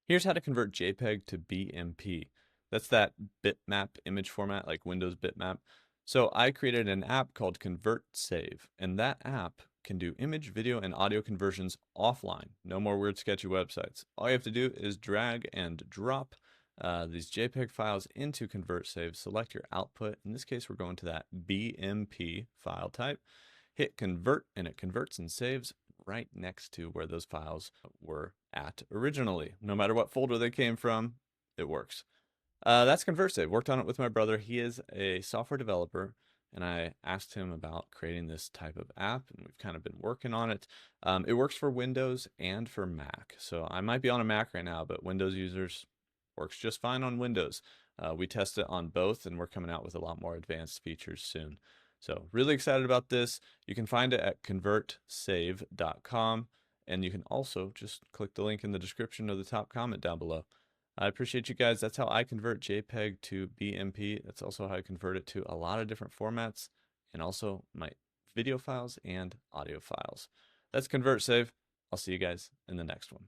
Here's how to convert JPEG to BMP. That's that bitmap image format, like Windows bitmap. So I created an app called ConvertSave, and that app can do image, video, and audio conversions offline. No more weird, sketchy websites. All you have to do is drag and drop these JPEG files into ConvertSave. Select your output. In this case, we're going to that BMP file type. Hit convert, and it converts and saves right next to where those files were at originally. No matter what folder they came from, it works. That's ConvertSave. Worked on it with my brother. He is a software developer, and I asked him about creating this type of app, and we've kind of been working on it. It works for Windows and for Mac. So I might be on a Mac right now, but Windows users works just fine on Windows. We test it on both, and we're coming out with a lot more advanced features soon. So really excited about this. You can find it at convertsave.com, and you can also just click the link in the description or the top comment down below. I appreciate you guys. That's how I convert JPEG to BMP. That's also how I convert it to a lot of different formats, and also my video files and audio files. That's ConvertSave. I'll see you guys in the next one.